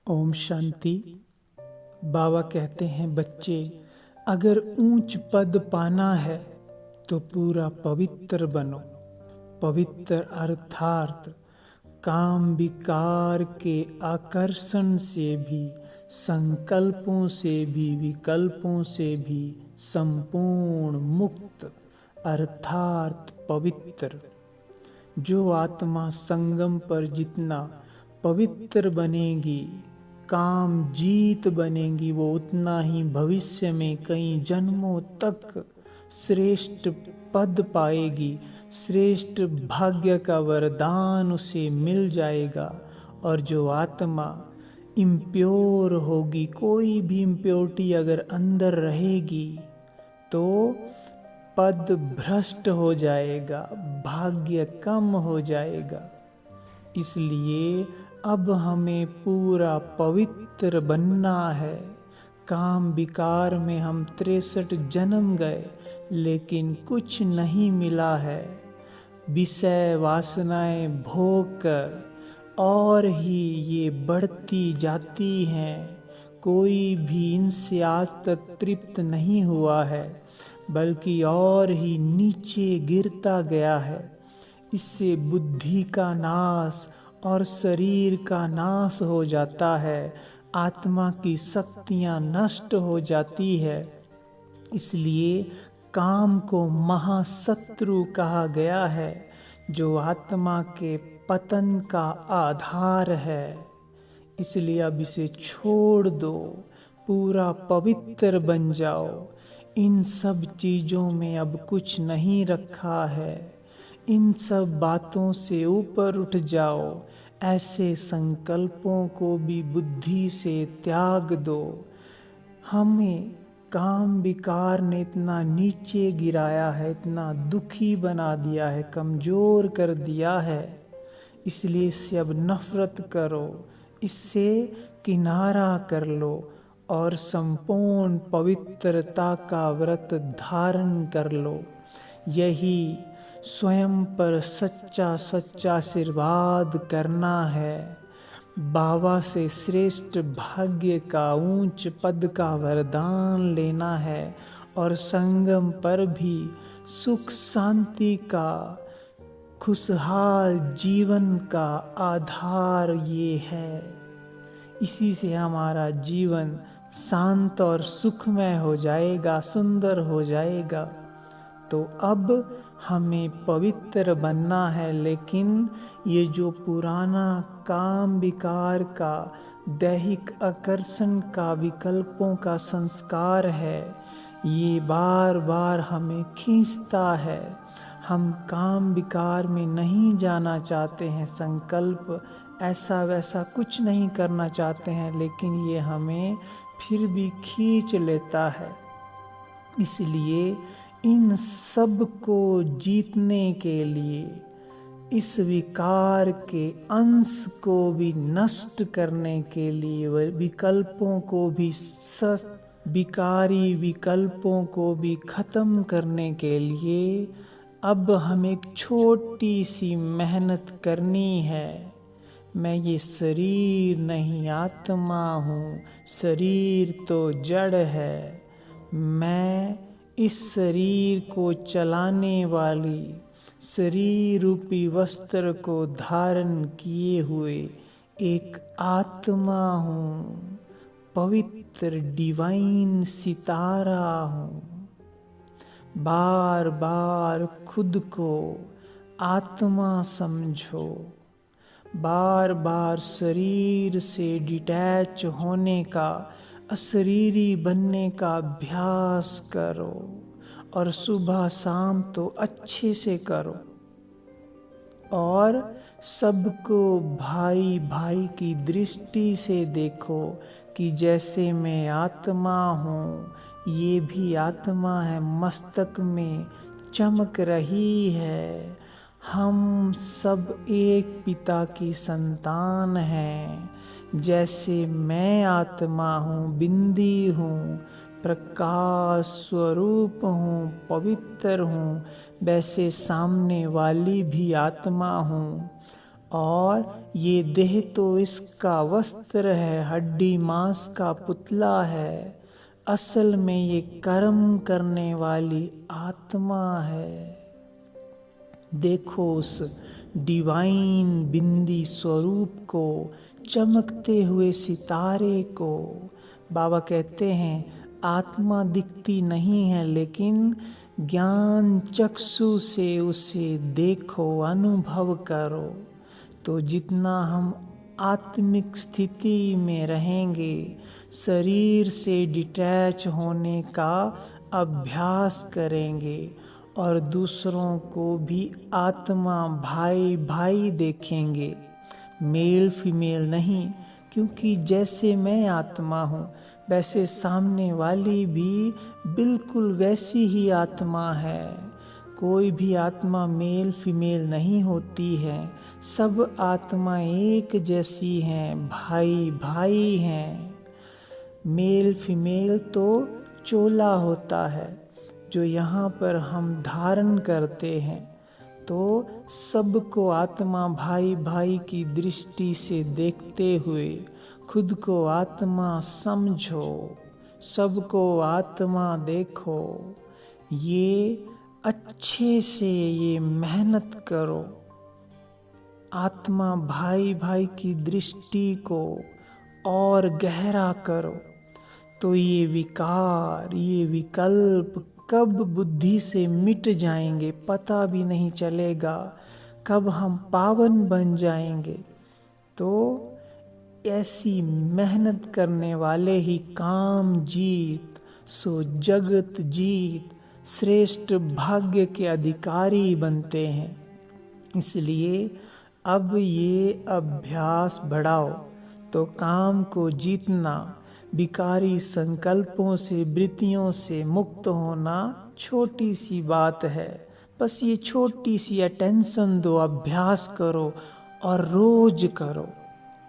ओम शांति। बाबा कहते हैं, बच्चे अगर ऊंच पद पाना है तो पूरा पवित्र बनो। पवित्र अर्थात काम विकार के आकर्षण से भी, संकल्पों से भी, विकल्पों से भी संपूर्ण मुक्त अर्थात पवित्र। जो आत्मा संगम पर जितना पवित्र बनेगी, काम जीत बनेगी, वो उतना ही भविष्य में कई जन्मों तक श्रेष्ठ पद पाएगी। श्रेष्ठ भाग्य का वरदान उसे मिल जाएगा। और जो आत्मा इम्प्योर होगी, कोई भी इम्प्योरिटी अगर अंदर रहेगी तो पद भ्रष्ट हो जाएगा, भाग्य कम हो जाएगा। इसलिए अब हमें पूरा पवित्र बनना है। काम विकार में हम 63 जन्म गए लेकिन कुछ नहीं मिला है। विषय वासनाएं भोग कर और ही ये बढ़ती जाती हैं। कोई भी इनसे आज तक तृप्त नहीं हुआ है, बल्कि और ही नीचे गिरता गया है। इससे बुद्धि का नाश और शरीर का नाश हो जाता है, आत्मा की शक्तियां नष्ट हो जाती है। इसलिए काम को महाशत्रु कहा गया है, जो आत्मा के पतन का आधार है। इसलिए अब इसे छोड़ दो, पूरा पवित्र बन जाओ। इन सब चीज़ों में अब कुछ नहीं रखा है। इन सब बातों से ऊपर उठ जाओ। ऐसे संकल्पों को भी बुद्धि से त्याग दो। हमें काम विकार ने इतना नीचे गिराया है, इतना दुखी बना दिया है, कमज़ोर कर दिया है। इसलिए इससे अब नफरत करो, इससे किनारा कर लो और संपूर्ण पवित्रता का व्रत धारण कर लो। यही स्वयं पर सच्चा सच्चा आशीर्वाद करना है। बाबा से श्रेष्ठ भाग्य का, ऊंच पद का वरदान लेना है। और संगम पर भी सुख शांति का, खुशहाल जीवन का आधार ये है। इसी से हमारा जीवन शांत और सुखमय हो जाएगा, सुंदर हो जाएगा। तो अब हमें पवित्र बनना है, लेकिन ये जो पुराना काम विकार का, दैहिक आकर्षण का, विकल्पों का संस्कार है, ये बार बार हमें खींचता है। हम काम विकार में नहीं जाना चाहते हैं, संकल्प ऐसा वैसा कुछ नहीं करना चाहते हैं, लेकिन ये हमें फिर भी खींच लेता है। इसलिए इन सब को जीतने के लिए, इस विकार के अंश को भी नष्ट करने के लिए, विकल्पों को भी, विकारी विकल्पों को भी खत्म करने के लिए अब हमें एक छोटी सी मेहनत करनी है। मैं ये शरीर नहीं, आत्मा हूँ। शरीर तो जड़ है। मैं इस शरीर को चलाने वाली, शरीर रूपी वस्त्र को धारण किए हुए एक आत्मा हूँ। पवित्र डिवाइन सितारा हूँ। बार बार खुद को आत्मा समझो। बार बार शरीर से डिटैच होने का, अशरीरी बनने का अभ्यास करो। और सुबह शाम तो अच्छे से करो। और सबको भाई भाई की दृष्टि से देखो कि जैसे मैं आत्मा हूँ, ये भी आत्मा है, मस्तक में चमक रही है। हम सब एक पिता की संतान हैं। जैसे मैं आत्मा हूँ, बिंदी हूँ, प्रकाश स्वरूप हूँ, पवित्र हूँ, वैसे सामने वाली भी आत्मा हूँ। और ये देह तो इसका वस्त्र है, हड्डी मांस का पुतला है। असल में ये कर्म करने वाली आत्मा है। देखो उस डिवाइन बिंदी स्वरूप को, चमकते हुए सितारे को। बाबा कहते हैं आत्मा दिखती नहीं है, लेकिन ज्ञान चक्षु से उसे देखो, अनुभव करो। तो जितना हम आत्मिक स्थिति में रहेंगे, शरीर से डिटैच होने का अभ्यास करेंगे और दूसरों को भी आत्मा भाई भाई देखेंगे, मेल फीमेल नहीं। क्योंकि जैसे मैं आत्मा हूँ, वैसे सामने वाली भी बिल्कुल वैसी ही आत्मा है। कोई भी आत्मा मेल फीमेल नहीं होती है, सब आत्मा एक जैसी हैं, भाई भाई हैं। मेल फीमेल तो चोला होता है जो यहाँ पर हम धारण करते हैं। तो सबको आत्मा भाई भाई की दृष्टि से देखते हुए खुद को आत्मा समझो, सबको आत्मा देखो। ये अच्छे से ये मेहनत करो, आत्मा भाई भाई की दृष्टि को और गहरा करो। तो ये विकार, ये विकल्प कब बुद्धि से मिट जाएंगे पता भी नहीं चलेगा, कब हम पावन बन जाएंगे। तो ऐसी मेहनत करने वाले ही काम जीत, सो जगत जीत, श्रेष्ठ भाग्य के अधिकारी बनते हैं। इसलिए अब ये अभ्यास बढ़ाओ। तो काम को जीतना, विकारी संकल्पों से, वृत्तियों से मुक्त होना छोटी सी बात है। बस ये छोटी सी अटेंशन दो, अभ्यास करो और रोज करो।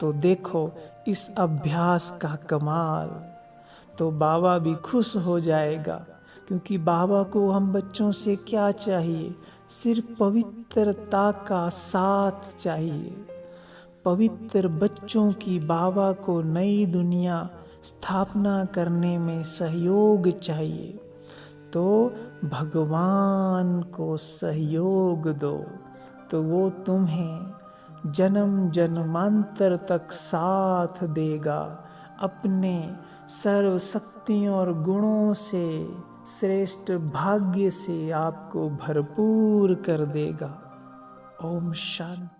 तो देखो इस अभ्यास का कमाल। तो बाबा भी खुश हो जाएगा, क्योंकि बाबा को हम बच्चों से क्या चाहिए? सिर्फ पवित्रता का साथ चाहिए। पवित्र बच्चों की बाबा को नई दुनिया स्थापना करने में सहयोग चाहिए। तो भगवान को सहयोग दो, तो वो तुम्हें जन्म जन्मांतर तक साथ देगा, अपने सर्व शक्तियों और गुणों से, श्रेष्ठ भाग्य से आपको भरपूर कर देगा। ओम शांति।